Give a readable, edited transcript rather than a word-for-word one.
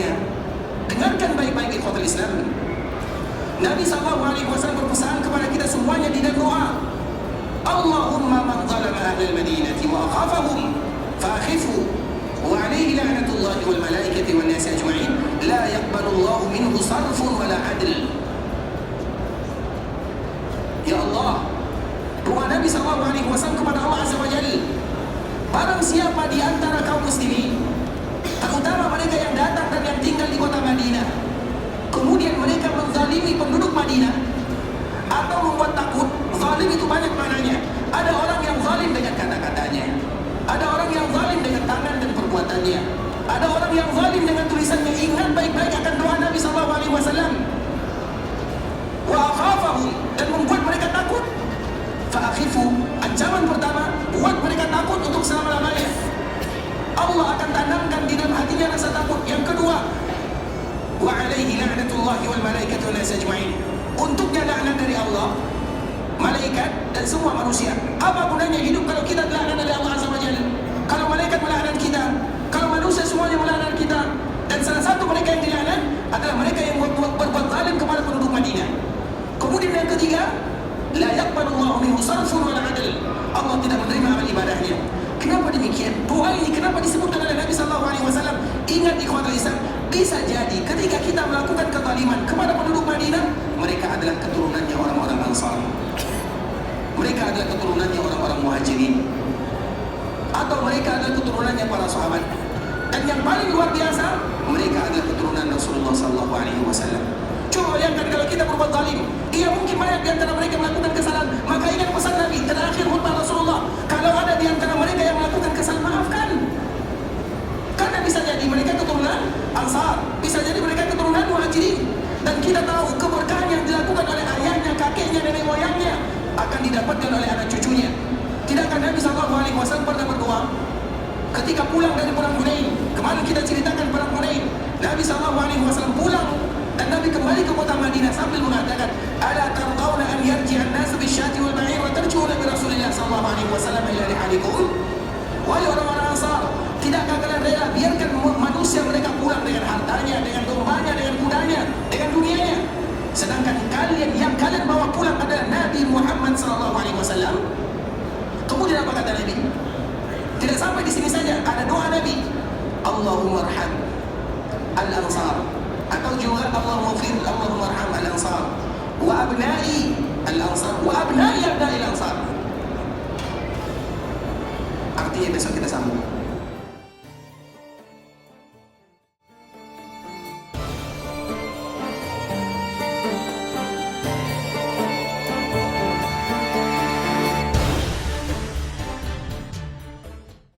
bahaya. Dengarkan baik-baik ikhwatul Islam. Nabi SAW berpesan kepada kita semuanya di dalam doa, Allahumma man zalama ahlal madinati wa akhafahum fa'akhifu wa alaihi la'natullahi wal malaikati wal nasi ajma'in la yaqbalullahu minhu sarfun wala adl. Ya Allah, doa Nabi SAW kepada Allah Azza wa Jalla, barang siapa di antara kaum muslimin, terutama mereka yang datang dan yang tinggal di kota Madinah, kemudian mereka menzalimi penduduk Madinah atau membuat takut. Zalim itu banyak maknanya. Ada orang yang zalim dengan kata-katanya, ada orang yang zalim dengan tangan dan perbuatannya, ada orang yang zalim dengan tulisannya. Ingat baik-baik akan doa Nabi SAW. Wa akhafahum, dan membuat mereka takut. Fa'akhifu, ancaman pertama, buat mereka takut untuk selama-lamanya. Allah akan tanamkan di dalam hatinya rasa takut. Yang kedua, wa alaihi la'natullahi wal malaikati wan nas ajma'in, untuknya laknat dari Allah, malaikat dan semua manusia. Apa gunanya hidup kalau kita dilaknat oleh Allah Azza wa Jalla? Kalau malaikat melaknat kita, kalau manusia semuanya melaknat kita, dan salah satu mereka yang dilaknat adalah mereka yang berbuat zalim kepada penduduk Madinah. Kemudian yang ketiga, la yaqbalullahu minhu sarfun wala adl, Allah tidak menerima amal ibadahnya. Kenapa demikian? Doa ini kenapa disebutkan oleh Nabi SAW? Ingat ikhwatul Islam, bisa jadi ketika kita melakukan kezaliman kepada penduduk Madinah, mereka adalah keturunannya orang-orang Ansar, mereka adalah keturunannya orang-orang Muhajirin, atau mereka adalah keturunannya para sahabat. Dan yang paling luar biasa, mereka adalah keturunan Rasulullah SAW. Coba bayangkan kalau kita berbuat zalim. Iya, mungkin banyak di antara mereka melakukan kesalahan. Maka ingat pesan Nabi terakhir khutbah Rasulullah, kalau ada di antara mereka yang melakukan kesalahan, maafkan. Karena bisa jadi mereka keturunan Ansar, bisa jadi mereka keturunan Muhajirin. Dan kita tahu keberkahan yang dilakukan oleh ayahnya, kakeknya, nenek moyangnya akan didapatkan oleh anak cucunya. Tidakkah Nabi SAW pernah berdoa ketika pulang dari perang Hunain? Kemarin kita ceritakan perang Hunain. Nabi SAW pulang dan Nabi kembali ke kota Madinah sambil mengatakan, ala tardawna an yarji'an nas bisyati wal ba'ir wa tarji'una bi Rasulillah SAW ila rihalikum. Wahai orang-orang Ansar, tidakkah kalian rela biarkan manusia mereka pulang dengan hartanya, dengan dombanya, dengan kudanya, dengan dunianya, sedangkan kalian yang kalian bawa pulang adalah Nabi Muhammad SAW? Kemudian apa kata Nabi? Tidak sampai di sini saja, ada doa Nabi, Allahumma arham al-Ansar, atau juga Allahumma fir, Allahumma arham al-Ansar wa abna'i al-Ansar wa abna'i abna'i al-Ansar. Artinya besok kita sambung.